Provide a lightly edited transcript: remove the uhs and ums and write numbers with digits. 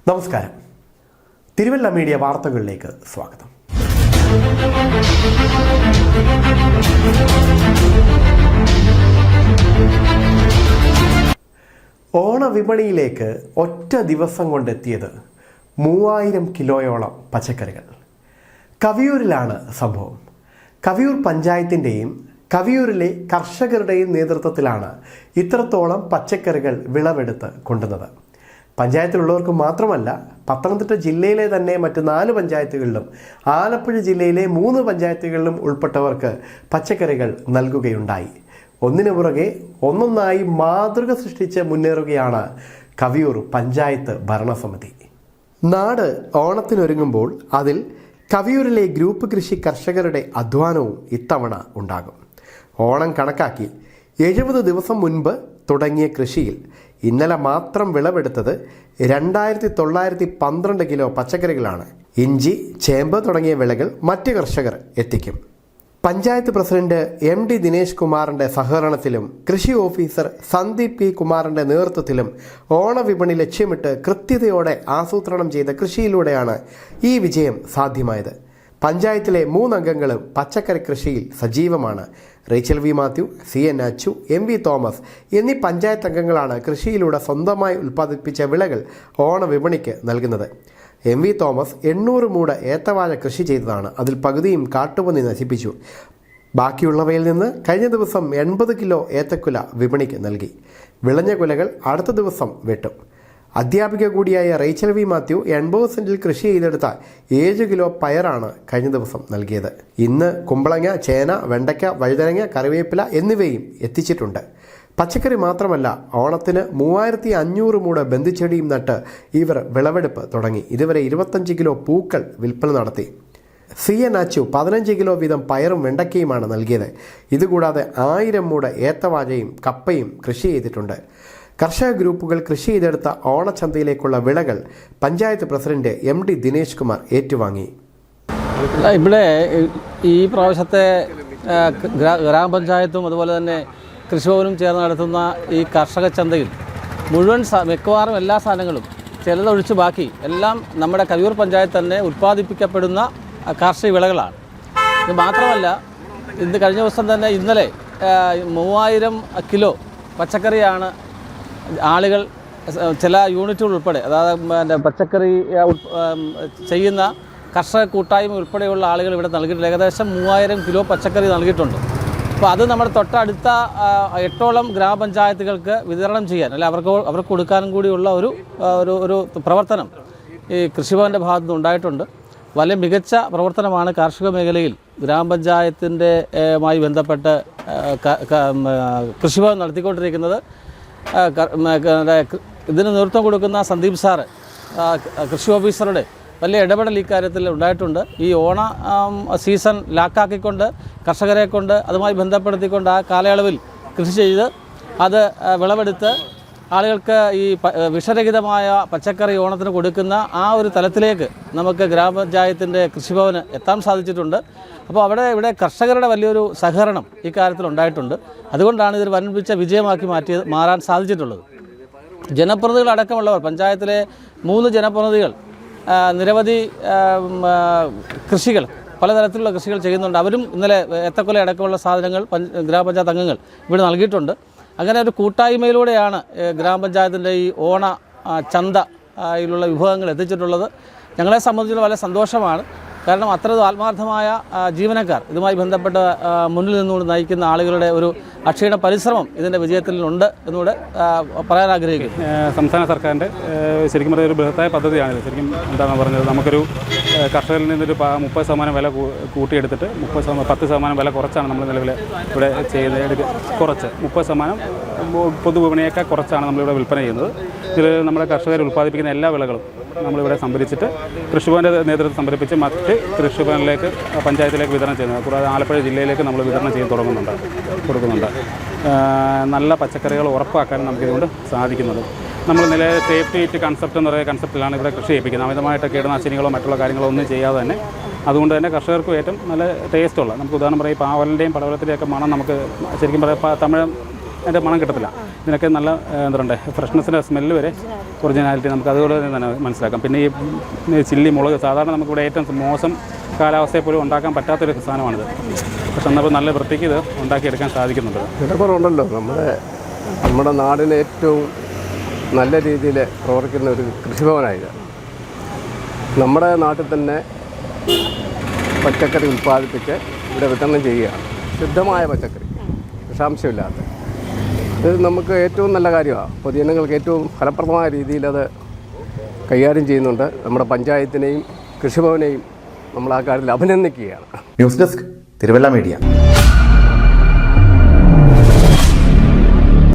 നമസ്കാരം. തിരുവല്ല മീഡിയ വാർത്തകളിലേക്ക് സ്വാഗതം. ഓണവിപണിയിലേക്ക് ഒറ്റ ദിവസം കൊണ്ടെത്തിയത് 3000 കിലോയോളം പച്ചക്കറികൾ. കവിയൂരിലാണ് സംഭവം. കവിയൂർ പഞ്ചായത്തിൻ്റെയും കവിയൂരിലെ കർഷകരുടെയും നേതൃത്വത്തിലാണ് ഇത്രത്തോളം പച്ചക്കറികൾ വിളവെടുത്ത് കൊണ്ടുവന്നത്. പഞ്ചായത്തിലുള്ളവർക്ക് മാത്രമല്ല, പത്തനംതിട്ട ജില്ലയിലെ തന്നെ മറ്റ് 4 പഞ്ചായത്തുകളിലും ആലപ്പുഴ ജില്ലയിലെ 3 പഞ്ചായത്തുകളിലും ഉൾപ്പെട്ടവർക്ക് പച്ചക്കറികൾ നൽകുകയുണ്ടായി. ഒന്നിനു പുറകെ ഒന്നൊന്നായി മാതൃക സൃഷ്ടിച്ച് മുന്നേറുകയാണ് കവിയൂർ പഞ്ചായത്ത് ഭരണസമിതി. നാട് ഓണത്തിനൊരുങ്ങുമ്പോൾ അതിൽ കവിയൂരിലെ ഗ്രൂപ്പ് കൃഷി കർഷകരുടെ അധ്വാനവും ഇത്തവണ ഉണ്ടാകും. ഓണം കണക്കാക്കി 70 ദിവസം മുൻപ് തുടങ്ങിയ കൃഷിയിൽ ഇന്നലെ മാത്രം വിളവെടുത്തത് 2912 കിലോ പച്ചക്കറികളാണ്. ഇഞ്ചി, ചേമ്പ് തുടങ്ങിയ വിളകൾ മറ്റ് കർഷകർ എത്തിക്കും. പഞ്ചായത്ത് പ്രസിഡന്റ് MD ദിനേശ് കുമാറിൻ്റെ സഹകരണത്തിലും കൃഷി ഓഫീസർ സന്ദീപ് P കുമാറിൻ്റെ നേതൃത്വത്തിലും ഓണവിപണി ലക്ഷ്യമിട്ട് കൃത്യതയോടെ ആസൂത്രണം ചെയ്ത കൃഷിയിലൂടെയാണ് ഈ വിജയം സാധ്യമായത്. പഞ്ചായത്തിലെ 3 അംഗങ്ങളും പച്ചക്കറി കൃഷിയിൽ സജീവമാണ്. Rachel V Mathew, CN Achu, MV Thomas എന്നീ പഞ്ചായത്ത് അംഗങ്ങളാണ് കൃഷിയിലൂടെ സ്വന്തമായി ഉൽപ്പാദിപ്പിച്ച വിളകൾ ഓണവിപണിക്ക് നൽകുന്നത്. MV തോമസ് 800 മൂട് ഏത്തവാഴ കൃഷി ചെയ്തതാണ്. അതിൽ പകുതിയും കാട്ടുപന്നി നശിപ്പിച്ചു. ബാക്കിയുള്ളവയിൽ നിന്ന് കഴിഞ്ഞ ദിവസം 80 കിലോ ഏത്തക്കുല വിപണിക്ക് നൽകി. വിളഞ്ഞ കുലകൾ അടുത്ത ദിവസം വെട്ടും. അധ്യാപിക കൂടിയായ റേച്ചൽ V മാത്യു 80 സെന്റിൽ കൃഷി ചെയ്തെടുത്ത 7 കിലോ പയറാണ് കഴിഞ്ഞ ദിവസം നൽകിയത്. ഇന്ന് കുമ്പളങ്ങ, ചേന, വെണ്ടയ്ക്ക, വഴുതനങ്ങ, കറിവേപ്പില എന്നിവയും എത്തിച്ചിട്ടുണ്ട്. പച്ചക്കറി മാത്രമല്ല, ഓണത്തിന് 3500 മൂട് ബന്ധിച്ചെടിയും നട്ട് ഇവർ വിളവെടുപ്പ് തുടങ്ങി. ഇതുവരെ 25 കിലോ പൂക്കൾ വിൽപ്പന നടത്തി. CN അച്ചു 15 കിലോ വീതം പയറും വെണ്ടയ്ക്കയുമാണ് നൽകിയത്. ഇതുകൂടാതെ 1000 മൂട് ഏത്തവാഴയും കപ്പയും കൃഷി ചെയ്തിട്ടുണ്ട്. കർഷക ഗ്രൂപ്പുകൾ കൃഷി ചെയ്തെടുത്ത ഓണച്ചന്തയിലേക്കുള്ള വിളകൾ പഞ്ചായത്ത് പ്രസിഡന്റ് MD ദിനേശ് കുമാർ ഏറ്റുവാങ്ങി. ഇവിടെ ഈ പ്രാവശ്യത്തെ ഗ്രാമപഞ്ചായത്തും അതുപോലെ തന്നെ കൃഷിഭവനും ചേർന്ന് നടത്തുന്ന ഈ കർഷക ചന്തയിൽ മുഴുവൻ മിക്കവാറും എല്ലാ സാധനങ്ങളും ചിലതൊഴിച്ച് ബാക്കി എല്ലാം നമ്മുടെ കവിയൂർ പഞ്ചായത്ത് തന്നെ ഉൽപ്പാദിപ്പിക്കപ്പെടുന്ന കാർഷിക വിളകളാണ്. ഇത് മാത്രമല്ല, ഇന്ന് കഴിഞ്ഞ ദിവസം തന്നെ ഇന്നലെ 3000 കിലോ പച്ചക്കറിയാണ് ആളുകൾ ചില യൂണിറ്റുകൾ ഉൾപ്പെടെ, അതായത് പച്ചക്കറി ചെയ്യുന്ന കർഷക കൂട്ടായ്മ ഉൾപ്പെടെയുള്ള ആളുകൾ ഇവിടെ നൽകിയിട്ടുണ്ട്. ഏകദേശം 3000 കിലോ പച്ചക്കറി നൽകിയിട്ടുണ്ട്. അപ്പോൾ അത് നമ്മുടെ തൊട്ടടുത്ത 8ഓളം ഗ്രാമപഞ്ചായത്തുകൾക്ക് വിതരണം ചെയ്യാൻ, അല്ലെ അവർക്ക് കൊടുക്കാനും കൂടിയുള്ള ഒരു പ്രവർത്തനം ഈ കൃഷിഭവൻ്റെ ഭാഗത്തു നിന്ന് ഉണ്ടായിട്ടുണ്ട്. വളരെ മികച്ച പ്രവർത്തനമാണ് കാർഷിക മേഖലയിൽ ഗ്രാമപഞ്ചായത്തിൻ്റെ മായി ബന്ധപ്പെട്ട് കൃഷിഭവൻ നടത്തിക്കൊണ്ടിരിക്കുന്നത്. ഇതിന് നേതൃത്വം കൊടുക്കുന്ന സന്ദീപ് സാറ്, കൃഷി ഓഫീസറുടെ വലിയ ഇടപെടൽ ഇക്കാര്യത്തിൽ ഉണ്ടായിട്ടുണ്ട്. ഈ ഓണ സീസൺ ലാക്കാക്കിക്കൊണ്ട് കർഷകരെ കൊണ്ട് അതുമായി ബന്ധപ്പെടുത്തിക്കൊണ്ട് ആ കാലയളവിൽ കൃഷി ചെയ്ത് അത് വിളവെടുത്ത് ആളുകൾക്ക് ഈ വിഷരഹിതമായ പച്ചക്കറി ഓണത്തിന് കൊടുക്കുന്ന ആ ഒരു തലത്തിലേക്ക് നമുക്ക് ഗ്രാമപഞ്ചായത്തിൻ്റെ കൃഷിഭവന് എത്താൻ സാധിച്ചിട്ടുണ്ട്. അപ്പോൾ ഇവിടെ കർഷകരുടെ വലിയൊരു സഹകരണം ഇക്കാര്യത്തിൽ ഉണ്ടായിട്ടുണ്ട്. അതുകൊണ്ടാണ് ഇതൊരു വൻപിച്ച വിജയമാക്കി മാറാൻ സാധിച്ചിട്ടുള്ളത്. ജനപ്രതിനിധികളടക്കമുള്ളവർ, പഞ്ചായത്തിലെ 3 ജനപ്രതിനിധികൾ നിരവധി കൃഷികൾ, പലതരത്തിലുള്ള കൃഷികൾ ചെയ്യുന്നുണ്ട്. അവരും ഇന്നലെ ഏത്തക്കൊല അടക്കമുള്ള സാധനങ്ങൾ ഗ്രാമപഞ്ചായത്ത് അംഗങ്ങൾ ഇവിടെ നൽകിയിട്ടുണ്ട്. അങ്ങനെ ഒരു കൂട്ടായ്മയിലൂടെയാണ് ഗ്രാമപഞ്ചായത്തിൻ്റെ ഈ ഓണ ചന്തയിലുള്ള വിഭവങ്ങൾ എത്തിച്ചിട്ടുള്ളത്. ഞങ്ങളെ സംബന്ധിച്ചുള്ള വളരെ സന്തോഷമാണ്. കാരണം അത്രയും ആത്മാർത്ഥമായ ജീവനക്കാർ, ഇതുമായി ബന്ധപ്പെട്ട് മുന്നിൽ നിന്നുകൊണ്ട് നയിക്കുന്ന ആളുകളുടെ ഒരു അക്ഷീണ പരിശ്രമം ഇതിൻ്റെ വിജയത്തിലുണ്ട് എന്നുകൂടെ പറയാൻ ആഗ്രഹിക്കുന്നു. സംസ്ഥാന സർക്കാരിൻ്റെ ശരിക്കും പറഞ്ഞ ഒരു ബൃഹത്തായ പദ്ധതിയാണിത്. ശരിക്കും എന്താണെന്ന് പറഞ്ഞത്, നമുക്കൊരു കർഷകരിൽ നിന്നൊരു 30% വില കൂട്ടിയെടുത്തിട്ട് 10% വില കുറച്ചാണ് നമ്മൾ നിലവിൽ ഇവിടെ ചെയ്യുന്നത്. കുറച്ച് 30% പൊതുവിപണിയേക്കാൾ കുറച്ചാണ് നമ്മളിവിടെ വിൽപ്പന ചെയ്യുന്നത്. ഇതിൽ നമ്മുടെ കർഷകർ ഉൽപ്പാദിപ്പിക്കുന്ന എല്ലാ വിളകളും നമ്മളിവിടെ സംഭരിച്ചിട്ട് കൃഷിഭവൻ്റെ നേതൃത്വം സംഭരിപ്പിച്ച് മറ്റ് കൃഷിഭവനിലേക്ക്, പഞ്ചായത്തിലേക്ക് വിതരണം ചെയ്യുന്നത്. കൂടാതെ ആലപ്പുഴ ജില്ലയിലേക്ക് നമ്മൾ വിതരണം ചെയ്ത് കൊടുക്കുന്നുണ്ട്. നല്ല പച്ചക്കറികൾ ഉറപ്പാക്കാൻ നമുക്കിതുകൊണ്ട് സാധിക്കുന്നത്. നമ്മൾ നിലവിൽ സേഫ്റ്റി ഇറ്റ് കൺസെപ്റ്റ് എന്ന് പറയുന്ന കൺസെപ്റ്റിലാണ് ഇവിടെ കൃഷി ചെയ്യിപ്പിക്കുന്നത്. അമിതമായിട്ട് കീടനാശിനികളോ മറ്റുള്ള കാര്യങ്ങളോ ഒന്നും ചെയ്യാതെ തന്നെ. അതുകൊണ്ട് തന്നെ കർഷകർക്കും ഏറ്റവും നല്ല ടേസ്റ്റുള്ള, നമുക്ക് ഉദാഹരണം പറയും പാവലിൻ്റെയും പടവലത്തിൻ്റെയൊക്കെ മണം നമുക്ക് ശരിക്കും പറയാം തമിഴ് അതിൻ്റെ മണം കിട്ടത്തില്ല. ഇതിനൊക്കെ നല്ല എന്താ പറയുക ഫ്രഷ്നെസ്സിൻ്റെ സ്മെല്ല് വരെ ഒറിജിനാലിറ്റി നമുക്ക് അതുപോലെ തന്നെ മനസ്സിലാക്കാം. പിന്നെ ഈ ചില്ലി മുളക് സാധാരണ നമുക്കിവിടെ ഏറ്റവും മോശം കാലാവസ്ഥയെ പോലും ഉണ്ടാക്കാൻ പറ്റാത്തൊരു സാധനമാണിത്. പക്ഷെ എന്നാൽ നല്ല വൃത്തിക്ക് ഇത് ഉണ്ടാക്കിയെടുക്കാൻ സാധിക്കുന്നുണ്ട്. വിലക്കുറവുണ്ടല്ലോ. നമ്മുടെ നാടിന് ഏറ്റവും നല്ല രീതിയിൽ പ്രവർത്തിക്കുന്ന ഒരു കൃഷിഭവനായത്. നമ്മുടെ നാട്ടിൽ തന്നെ പച്ചക്കറി ഉൽപ്പാദിപ്പിച്ച് ഇവിടെ വിതരണം ചെയ്യുകയാണ്. ശുദ്ധമായ പച്ചക്കറി, വിഷാംശമില്ലാത്ത. ഇത് നമുക്ക് ഏറ്റവും നല്ല കാര്യമാണ്. പൊതുജനങ്ങൾക്ക് ഏറ്റവും ഫലപ്രദമായ രീതിയിൽ അത് കൈകാര്യം ചെയ്യുന്നുണ്ട്. നമ്മുടെ പഞ്ചായത്തിനെയും കൃഷിഭവനെയും നമ്മൾ ആ കാര്യത്തിൽ അഭിനന്ദിക്കുകയാണ്. News desk Thiruvalla media.